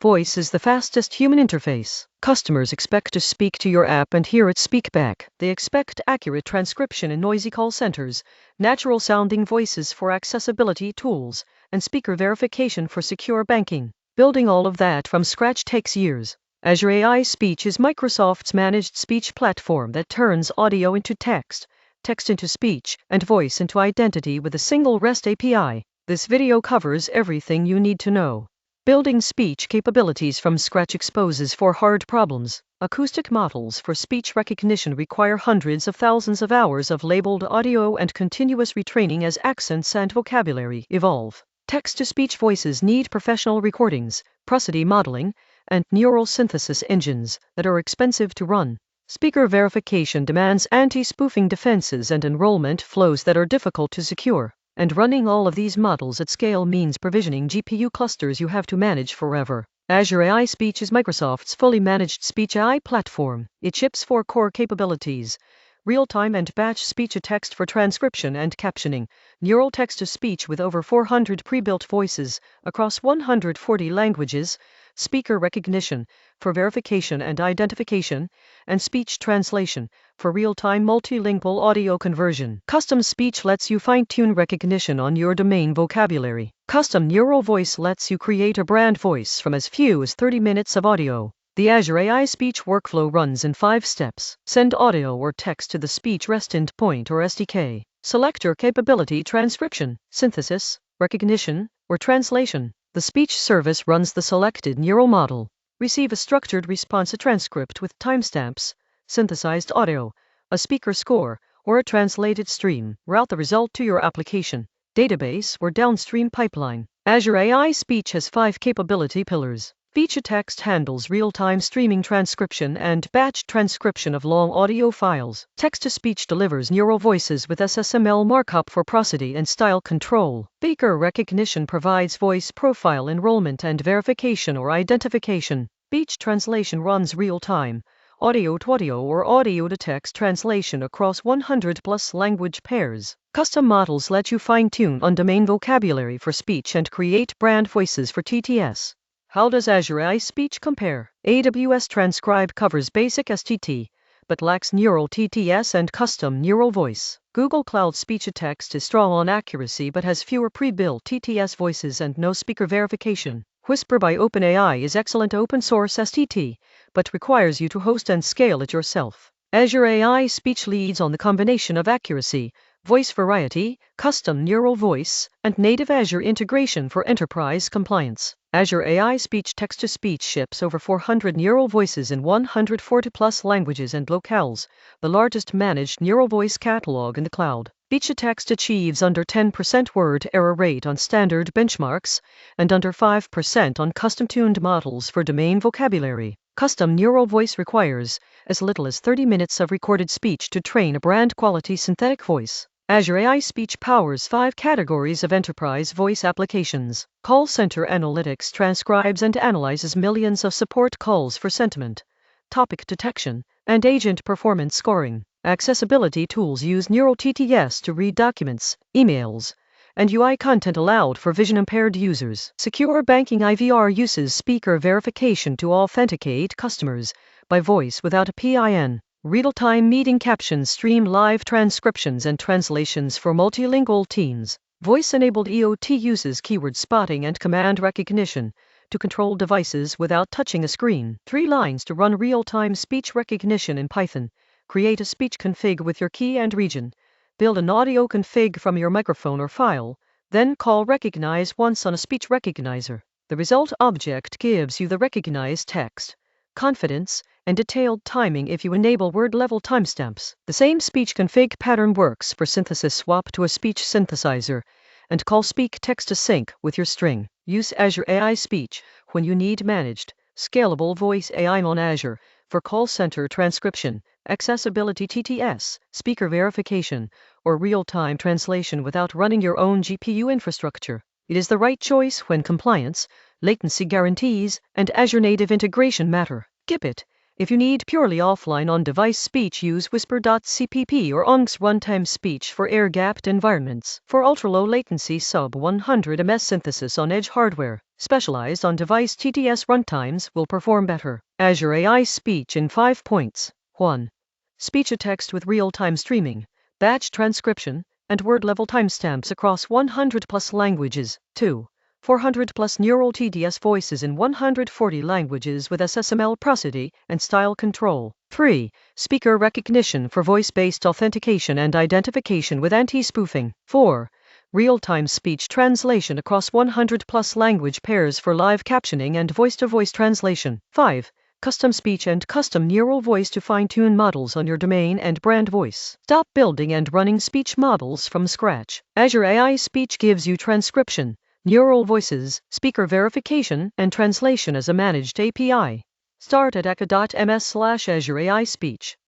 Voice is the fastest human interface. Customers expect to speak to your app and hear it speak back. They expect accurate transcription in noisy call centers, natural-sounding voices for accessibility tools, and speaker verification for secure banking. Building all of that from scratch takes years. Azure AI Speech is Microsoft's managed speech platform that turns audio into text, text into speech, and voice into identity with a single REST API. This video covers everything you need to know. Building speech capabilities from scratch exposes 4 hard problems. Acoustic models for speech recognition require hundreds of thousands of hours of labeled audio and continuous retraining as accents and vocabulary evolve. Text-to-speech voices need professional recordings, prosody modeling, and neural synthesis engines that are expensive to run. Speaker verification demands anti-spoofing defenses and enrollment flows that are difficult to secure. And running all of these models at scale means provisioning GPU clusters you have to manage forever. Azure AI Speech is Microsoft's fully managed speech AI platform. It ships 4 core capabilities: real-time and batch speech-to-text for transcription and captioning, neural text-to-speech with over 400 pre-built voices across 140 languages, speaker recognition for verification and identification, and speech translation for real-time multilingual audio conversion. Custom speech lets you fine-tune recognition on your domain vocabulary. Custom neural voice lets you create a brand voice from as few as 30 minutes of audio. The Azure AI Speech workflow runs in 5 steps. Send audio or text to the speech REST endpoint or SDK. Select your capability: transcription, synthesis, recognition, or translation. The speech service runs the selected neural model. Receive a structured response, a transcript with timestamps, synthesized audio, a speaker score, or a translated stream. Route the result to your application, database, or downstream pipeline. Azure AI Speech has 5 capability pillars. Speech-to-text handles real-time streaming transcription and batch transcription of long audio files. Text-to-speech delivers neural voices with SSML markup for prosody and style control. Speaker recognition provides voice profile enrollment and verification or identification. Speech translation runs real-time, audio-to-audio or audio-to-text translation across 100+ language pairs. Custom models let you fine-tune on-domain vocabulary for speech and create brand voices for TTS. How does Azure AI Speech compare? AWS Transcribe covers basic STT, but lacks neural TTS and custom neural voice. Google Cloud Speech-to-Text is strong on accuracy but has fewer pre-built TTS voices and no speaker verification. Whisper by OpenAI is excellent open-source STT, but requires you to host and scale it yourself. Azure AI Speech leads on the combination of accuracy, voice variety, custom neural voice, and native Azure integration for enterprise compliance. Azure AI Speech text-to-speech ships over 400 neural voices in 140+ languages and locales, the largest managed neural voice catalog in the cloud. Speech-to-text achieves under 10% word error rate on standard benchmarks, and under 5% on custom-tuned models for domain vocabulary. Custom neural voice requires as little as 30 minutes of recorded speech to train a brand-quality synthetic voice. Azure AI Speech powers 5 categories of enterprise voice applications. Call center analytics transcribes and analyzes millions of support calls for sentiment, topic detection, and agent performance scoring. Accessibility tools use neural TTS to read documents, emails, and UI content aloud for vision-impaired users. Secure banking IVR uses speaker verification to authenticate customers by voice without a PIN. Real-time meeting captions stream live transcriptions and translations for multilingual teams. Voice-enabled EOT uses keyword spotting and command recognition to control devices without touching a screen. 3 lines to run real-time speech recognition in Python. Create a speech config with your key and region. Build an audio config from your microphone or file. Then call recognize once on a speech recognizer. The result object gives you the recognized text, confidence, and detailed timing if you enable word-level timestamps. The same speech config pattern works for synthesis. Swap to a speech synthesizer and call speak text to sync with your string. Use Azure AI Speech when you need managed, scalable voice AI on Azure for call center transcription, accessibility TTS, speaker verification, or real-time translation without running your own GPU infrastructure. It is the right choice when compliance, latency guarantees, and Azure native integration matter. Skip it. If you need purely offline on-device speech, use Whisper.cpp or ONG's runtime speech for air-gapped environments. For ultra-low latency sub-100 ms synthesis on edge hardware, specialized on device TTS runtimes, will perform better. Azure AI Speech in 5 points. 1. Speech-to-text with real-time streaming, batch transcription, and word-level timestamps across 100+ languages. 2. 400+ neural TDS voices in 140 languages with SSML prosody and style control. 3. Speaker recognition for voice-based authentication and identification with anti-spoofing. 4. Real-time speech translation across 100+ language pairs for live captioning and voice-to-voice translation. 5. Custom speech and custom neural voice to fine-tune models on your domain and brand voice. Stop building and running speech models from scratch. Azure AI Speech gives you transcription, neural voices, speaker verification, and translation as a managed API. Start at aka.ms/Azure AI Speech.